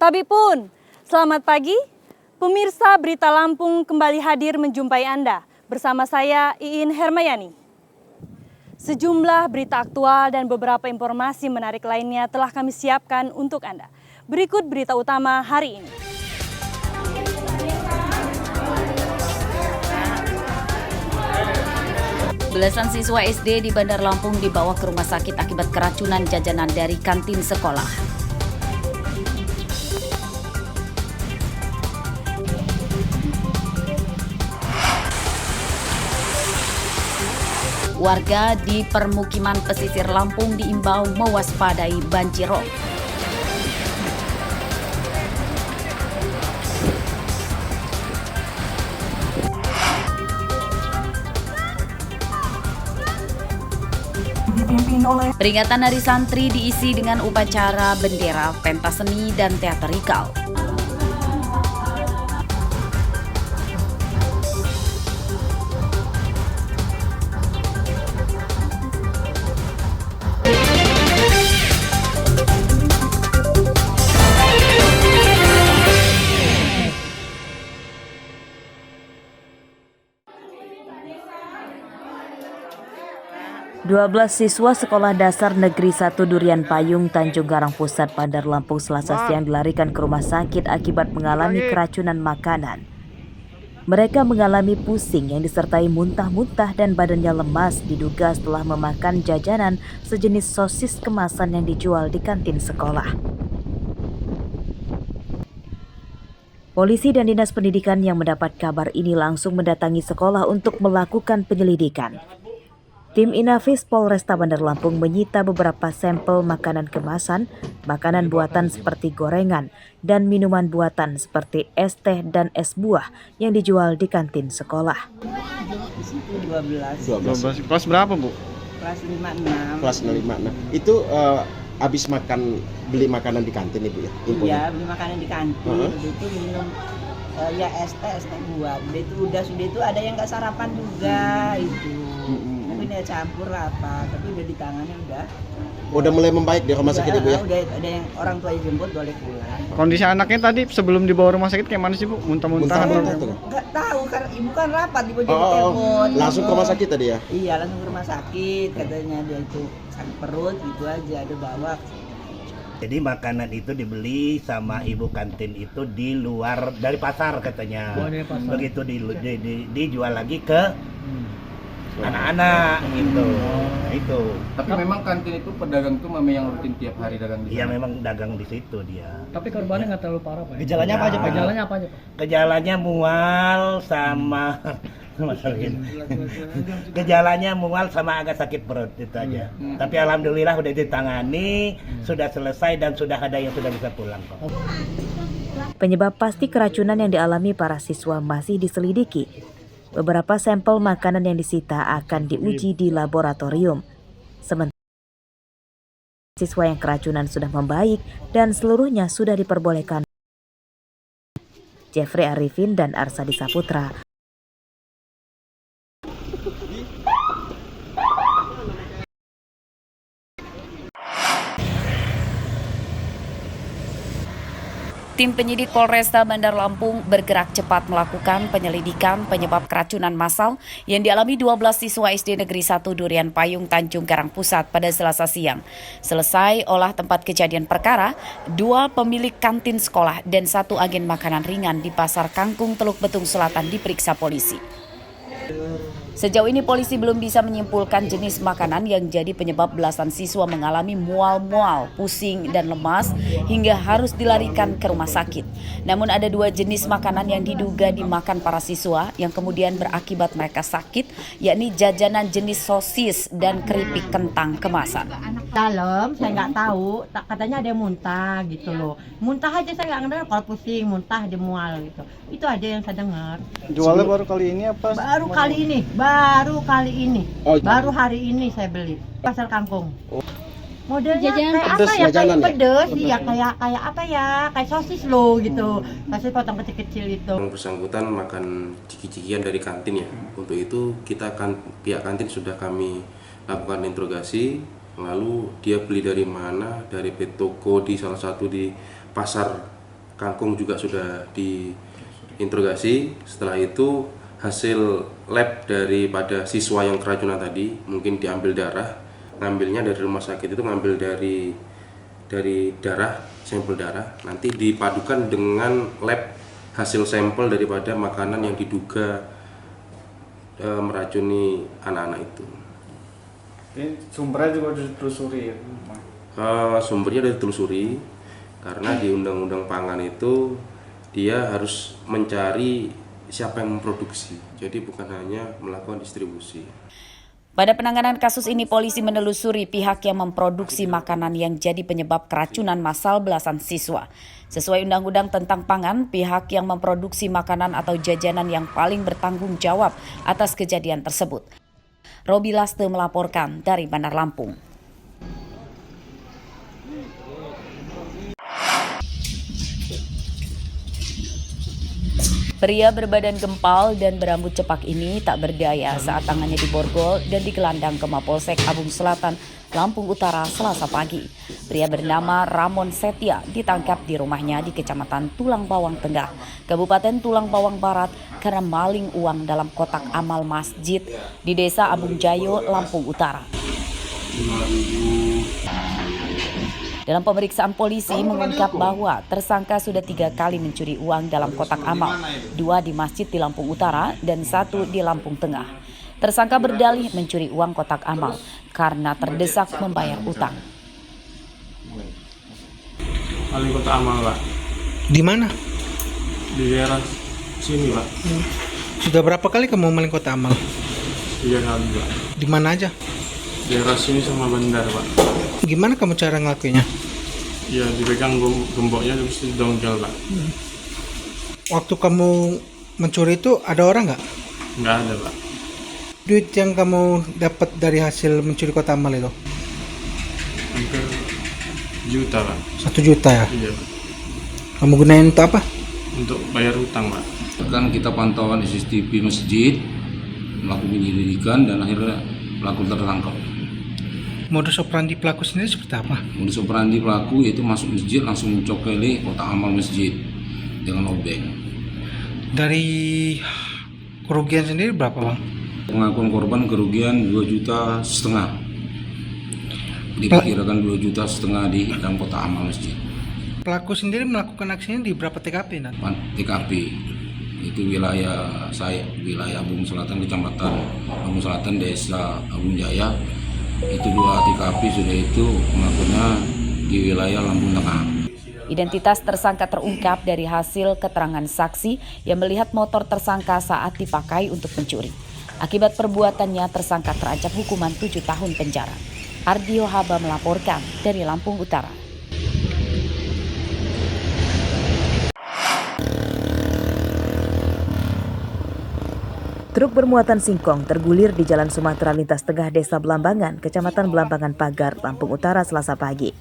Tabi pun, selamat pagi. Pemirsa Berita Lampung kembali hadir menjumpai Anda. Bersama saya Iin Hermayani. Sejumlah berita aktual dan beberapa informasi menarik lainnya telah kami siapkan untuk Anda. Berikut berita utama hari ini. Belasan siswa SD di Bandar Lampung dibawa ke rumah sakit akibat keracunan jajanan dari kantin sekolah. Warga di permukiman pesisir Lampung diimbau mewaspadai banjirop. Peringatan Hari Santri diisi dengan upacara bendera, pentas seni, dan teatrikal. Dua belas siswa Sekolah Dasar Negeri 1 Durian Payung, Tanjung Karang Pusat, Bandar Lampung Selasa siang dilarikan ke rumah sakit akibat mengalami keracunan makanan. Mereka mengalami pusing yang disertai muntah-muntah dan badannya lemas diduga setelah memakan jajanan sejenis sosis kemasan yang dijual di kantin sekolah. Polisi dan Dinas Pendidikan yang mendapat kabar ini langsung mendatangi sekolah untuk melakukan penyelidikan. Tim Inafis Polresta Bandar Lampung menyita beberapa sampel makanan kemasan, makanan buatan seperti gorengan, dan minuman buatan seperti es teh dan es buah yang dijual di kantin sekolah. Di situ 12. Kelas berapa, Bu? Kelas 5-6. Kelas 5-6. Itu habis beli makanan di kantin, Ibu ya? Iya, beli makanan di kantin. Itu minum ya es teh buah. Sudah itu ada yang nggak sarapan juga itu. Tapi dia campur apa, tapi udah di tangannya udah mulai membaik di rumah sakit, Ibu ya? Udah ada yang orang tua jemput boleh pulang. Kondisi anaknya tadi sebelum dibawa rumah sakit kayak mana sih, Bu? Muntah-muntah? Nggak tahu, karena ibu kan rapat, ibu jadi telepon. Langsung ke rumah sakit tadi ya? Iya, langsung ke rumah sakit. Katanya dia itu sakit perut, gitu aja, ada bawa. Jadi makanan itu dibeli sama ibu kantin itu di luar dari pasar katanya. Begitu dijual lagi ke anak-anak gitu. Itu. Tapi memang kantin itu pedagang itu memang yang rutin tiap hari dagang di sana. Iya, memang dagang di situ dia. Tapi korbannya nggak terlalu parah, Pak. Gejalanya apa aja, Pak? Gejalanya apa aja, Pak? Gejalanya mual sama masalah ini. Gejalanya mual sama agak sakit perut itu aja. Tapi alhamdulillah udah ditangani, sudah selesai dan sudah ada yang sudah bisa pulang kok. Penyebab pasti keracunan yang dialami para siswa masih diselidiki. Beberapa sampel makanan yang disita akan diuji di laboratorium. Sementara siswa yang keracunan sudah membaik dan seluruhnya sudah diperbolehkan. Jeffrey Arifin dan Arsadi Saputra. Tim penyidik Polresta Bandar Lampung bergerak cepat melakukan penyelidikan penyebab keracunan massal yang dialami 12 siswa SD Negeri 1 Durian Payung, Tanjung Karang Pusat pada Selasa siang. Selesai olah tempat kejadian perkara, 2 pemilik kantin sekolah dan 1 agen makanan ringan di Pasar Kangkung, Teluk Betung Selatan diperiksa polisi. Sejauh ini polisi belum bisa menyimpulkan jenis makanan yang jadi penyebab belasan siswa mengalami mual-mual, pusing, dan lemas hingga harus dilarikan ke rumah sakit. Namun ada 2 jenis makanan yang diduga dimakan para siswa yang kemudian berakibat mereka sakit, yakni jajanan jenis sosis dan keripik kentang kemasan. Dalam saya nggak tahu, katanya ada yang muntah gitu loh. Muntah aja saya nggak dengar, kalau pusing, muntah, ada mual gitu. Itu aja yang saya dengar. Jualnya baru kali ini apa? Baru kali ini. Baru hari ini saya beli Pasar Kangkung. Modelnya kayak apa ya? Kayak pedes, iya kayak apa ya? Kayak sosis loh gitu. Sosis potong kecil-kecil itu. Yang bersangkutan makan ciki-cikian dari kantin ya. Untuk itu pihak kantin sudah kami lakukan interogasi. Lalu dia beli dari mana? Dari toko di salah satu di pasar kangkung juga sudah diinterogasi. Setelah itu hasil lab daripada siswa yang keracunan tadi, mungkin diambil darah, ngambilnya dari rumah sakit itu ngambil dari darah, sampel darah, nanti dipadukan dengan lab hasil sampel daripada makanan yang diduga meracuni anak-anak itu. Ini sumbernya juga ditelusuri ya? Sumbernya ditelusuri karena di Undang-Undang Pangan itu dia harus mencari siapa yang memproduksi, jadi bukan hanya melakukan distribusi. Pada penanganan kasus ini, polisi menelusuri pihak yang memproduksi makanan yang jadi penyebab keracunan massal belasan siswa. Sesuai Undang-Undang tentang Pangan, pihak yang memproduksi makanan atau jajanan yang paling bertanggung jawab atas kejadian tersebut. Robi Laste melaporkan dari Bandar Lampung. Pria berbadan gempal dan berambut cepak ini tak berdaya saat tangannya diborgol dan digelandang ke Mapolsek Abung Selatan, Lampung Utara, Selasa pagi. Pria bernama Ramon Setia ditangkap di rumahnya di Kecamatan Tulang Bawang Tengah, Kabupaten Tulang Bawang Barat karena maling uang dalam kotak amal masjid di Desa Abung Jayo, Lampung Utara. Dalam pemeriksaan, polisi mengungkap bahwa tersangka sudah 3 kali mencuri uang dalam kotak amal, 2 di masjid di Lampung Utara dan 1 di Lampung Tengah. Tersangka berdalih mencuri uang kotak amal karena terdesak membayar utang. Maling kotak amal, Pak. Di mana? Di daerah sini, Pak. Sudah berapa kali kamu maling kotak amal? 3 kali, Pak. Di mana aja? Daerah sini sama bandar, Pak. Gimana kamu cara ngelakuinnya? Ya, dipegang gemboknya terus didongkel, Pak. Waktu kamu mencuri itu ada orang nggak? Nggak ada, Pak. Duit yang kamu dapat dari hasil mencuri kotak amal itu? Hampir juta, Pak. 1 juta ya? Iya, Pak. Kamu gunain untuk apa? Untuk bayar utang, Pak. Kan kita pantauan di CCTV masjid, melakukan penyelidikan dan akhirnya pelaku tertangkap. Modus operandi pelaku sendiri seperti apa? Modus operandi pelaku yaitu masuk masjid langsung mencokeli kotak amal masjid dengan obeng. Dari kerugian sendiri berapa, Bang? Pengakuan korban kerugian 2,5 juta. Diperkirakan 2,5 juta di dalam kotak amal masjid. Pelaku sendiri melakukan aksinya di berapa TKP? TKP itu wilayah Abung Selatan, Kecamatan Abung Selatan, Desa Abung Jaya. Itu 2 TKP sudah itu mengakunya di wilayah Lampung Tengah. Identitas tersangka terungkap dari hasil keterangan saksi yang melihat motor tersangka saat dipakai untuk mencuri. Akibat perbuatannya, tersangka terancam hukuman 7 tahun penjara. Ardio Haba melaporkan dari Lampung Utara. Truk bermuatan singkong tergulir di Jalan Sumatera lintas tengah Desa Belambangan, Kecamatan Belambangan Pagar, Lampung Utara, Selasa pagi.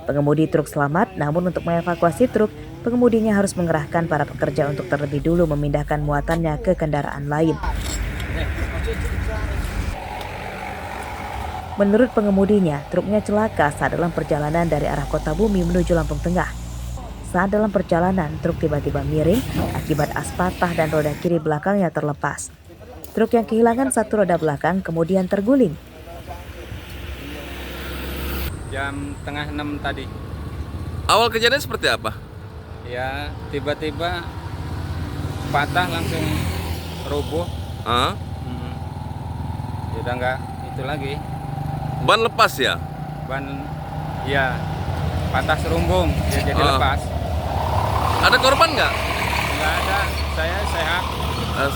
Pengemudi truk selamat, namun untuk mengevakuasi truk, pengemudinya harus mengerahkan para pekerja untuk terlebih dulu memindahkan muatannya ke kendaraan lain. Menurut pengemudinya, truknya celaka saat dalam perjalanan dari arah Kota Bumi menuju Lampung Tengah. Saat dalam perjalanan, truk tiba-tiba miring akibat as patah dan roda kiri belakangnya terlepas. Truk yang kehilangan 1 roda belakang kemudian terguling. Jam 5:30 tadi. Awal kejadian seperti apa? Ya, tiba-tiba patah langsung roboh. Udah nggak itu lagi. Ban lepas ya? Ban, ya, patah serumbung, jadi lepas. Ada korban nggak? Nggak ada, saya sehat.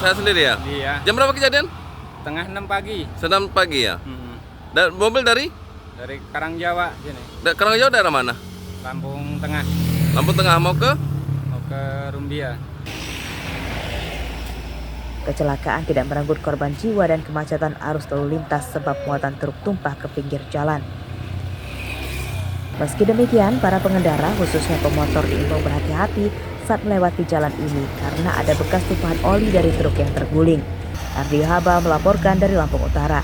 Saya sendiri ya? Iya. Jam berapa kejadian? 5:30 pagi. 6 pagi ya? Dan mobil dari? Dari Karangjawa sini. Karangjawa daerah mana? Lampung Tengah. Lampung Tengah mau ke? Mau ke Rumbia. Kecelakaan tidak merenggut korban jiwa dan kemacetan arus lalu lintas sebab muatan truk tumpah ke pinggir jalan. Meski demikian, para pengendara khususnya pemotor diimbau berhati-hati saat melewati jalan ini karena ada bekas tumpahan oli dari truk yang terguling. Ardio Haba melaporkan dari Lampung Utara.